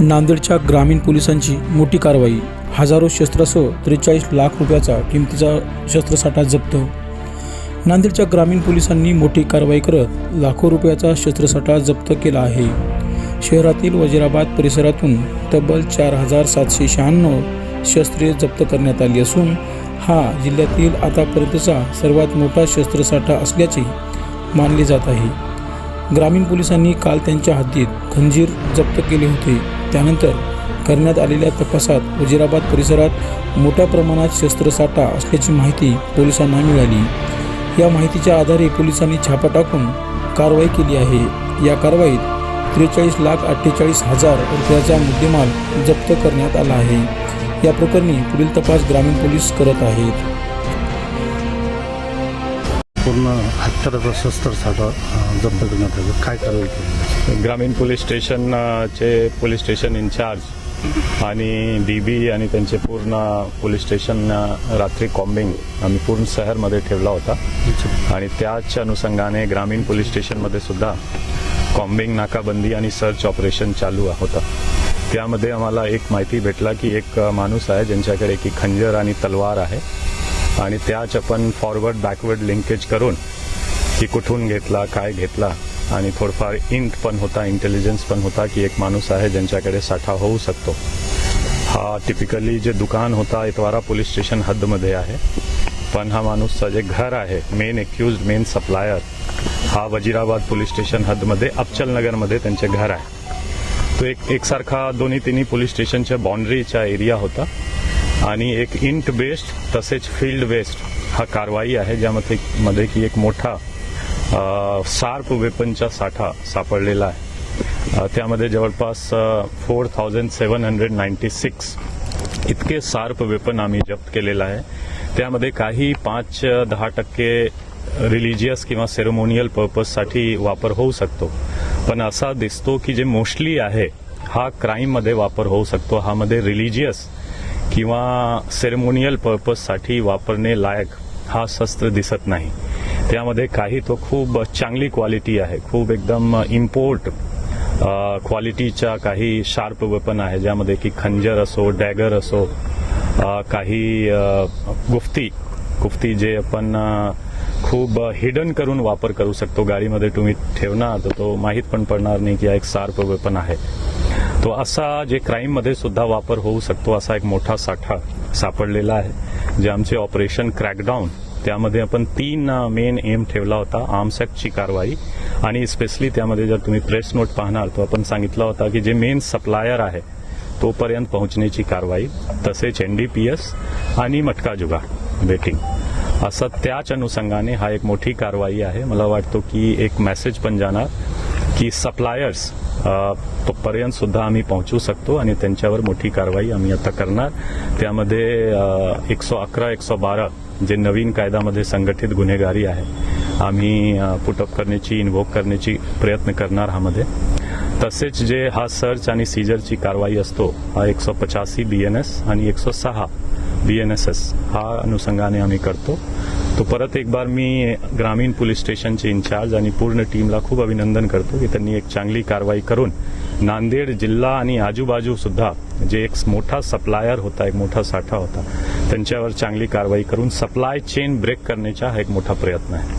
नांदेडच्या ग्रामीण पोलिसांची मोठी कारवाई। हजारो शस्त्रासह 43 लाख रुपयाचा किमतीचा शस्त्रसाठा जप्त। नांदेडच्या ग्रामीण पोलिसांनी मोठी कारवाई करत लाखो रुपयाचा शस्त्रसाठा जप्त केला आहे। शहरातील वजीराबाद परिसरातून तब्बल 4796 शस्त्रे जप्त करण्यात आली असून हा जिल्ह्यातील आतापर्यंतचा सर्वात मोठा शस्त्रसाठा असल्याचे मानले जात आहे। ग्रामीण पोलिसांनी काल त्यांच्या हद्दीत खंजीर जप्त केले होते। त्यानंतर करण्यात आलेल्या तपासात वजीराबाद परिसरात मोठ्या प्रमाणात शस्त्रसाठा असल्याची माहिती पोलिसांना मिळाली। या माहितीच्या आधारे पोलिसांनी छापा टाकून कारवाई केली आहे। या कारवाईत 43,48,000 रुपयाचा मुद्देमाल जप्त करण्यात आला आहे। या प्रकरणी पुढील तपास ग्रामीण पोलीस करत आहेत। पूर्ण हत्याराचा शस्त्रसाठा जप्त करण्यात आला। काय कारवाई केली? ग्रामीण पोलीस स्टेशनचे पोलीस स्टेशन इन्चार्ज आणि डीबी आणि त्यांचे पूर्ण पोलीस स्टेशन रात्री कॉम्बिंग आम्ही पूर्ण शहरमध्ये ठेवला होता आणि त्याच अनुषंगाने ग्रामीण पोलीस स्टेशनमध्ये सुद्धा कॉम्बिंग, नाकाबंदी आणि सर्च ऑपरेशन चालू होता। त्यामध्ये आम्हाला एक माहिती भेटला की एक माणूस आहे ज्यांच्याकडे की खंजर आणि तलवार आहे आणि त्याच आपण फॉरवर्ड बॅकवर्ड लिंकेज करून की कुठून घेतला, काय घेतला आणि थोडंफार इंट पण होता, इंटेलिजन्स पण होता की एक माणूस आहे ज्यांच्याकडे साठा होऊ शकतो। हा टिपिकली जे दुकान होता इतवारा पोलीस स्टेशन हद्दमध्ये आहे, पण हा माणूसचा जे घर आहे मेन एक्युज्ड, मेन सप्लायर हा वजीराबाद पोलीस स्टेशन हद्दमध्ये अबचलनगरमध्ये त्यांचे घर आहे। तो एकसारखा दोन्ही तिन्ही पोलीस स्टेशनच्या बाउंड्रीचा एरिया होता आणि एक इंट बेस्ड तसेच फील्ड बेस्ड हा कारवाई आहे, ज्यामध्ये की एक मोठा शार्प वेपनचा साठा सापडलेला आहे। त्यामध्ये जवळपास 4796 इतके शार्प वेपन आम्ही जप्त केलेला आहे। त्यामध्ये काही 5-10% रिलिजियस किंवा सेरेमोनियल पर्पजसाठी वापर होऊ शकतो, पण असा दिसतो की जे मोस्टली आहे हा क्राईममध्ये वापर होऊ शकतो। ह्यामध्ये रिलिजियस किंवा सेरेमोनियल पर्पजसाठी वापरणे लायक हा शस्त्र दिसत नाही। त्यामध्ये काही तो खूप चांगली क्वालिटी आहे, खूप एकदम इम्पोर्ट क्वालिटीच्या काही शार्प वेपन आहे, ज्यामध्ये की खंजर असो, डॅगर असो, काही गुफ्ती जे आपण खूप हिडन करून वापर करू शकतो। गाडीमध्ये तुम्ही ठेवणार तर तो माहीत पण पडणार नाही की हा एक शार्प वेपन आहे। तो असा जे क्राईममध्ये सुद्धा वापर होऊ शकतो असा एक मोठा साठा सापडलेला आहे, जे आमचे ऑपरेशन क्रॅकडाऊन त्यामध्ये आपण 3 मेन एम ठेवला होता। आर्म्स ॲक्टची कारवाई आणि स्पेशली त्यामध्ये जर तुम्ही प्रेस नोट पाहणार तो आपण सांगितला होता की जे मेन सप्लायर आहे तोपर्यंत पोहोचण्याची कारवाई, तसेच NDPS आणि मटका जुगार बेटिंग असं त्याच अनुषंगाने हा एक मोठी कारवाई आहे। मला वाटतो की एक मेसेज पण जाणार की सप्लायर्स तोपर्यंत सुद्धा आम्ही पोहोचू शकतो आणि त्यांच्यावर मोठी कारवाई आम्ही आता करणार। त्यामध्ये 111, 112 जे नवीन कायद्यामध्ये संघटित गुन्हेगारी आहे आम्ही पुटअप करण्याची, इन्व्होक करण्याची प्रयत्न करणार ह्यामध्ये। तसेच जे हा सर्च आणि सीजरची कारवाई असतो हा 185 BNS आणि 106 BNSS हा अनुषंगाने आम्ही करतो। तो परत एक बार मी ग्रामीण पोलीस स्टेशनचे इन्चार्ज आणि पूर्ण टीमला खूप अभिनंदन करतो की त्यांनी एक चांगली कारवाई करून नांदेड जिल्हा आणि आजूबाजू सुद्धा जे एक मोठा सप्लायर होता, एक मोठा साठा होता, त्यांच्यावर चांगली कारवाई करून सप्लाय चेन ब्रेक करण्याचा हा एक मोठा प्रयत्न आहे।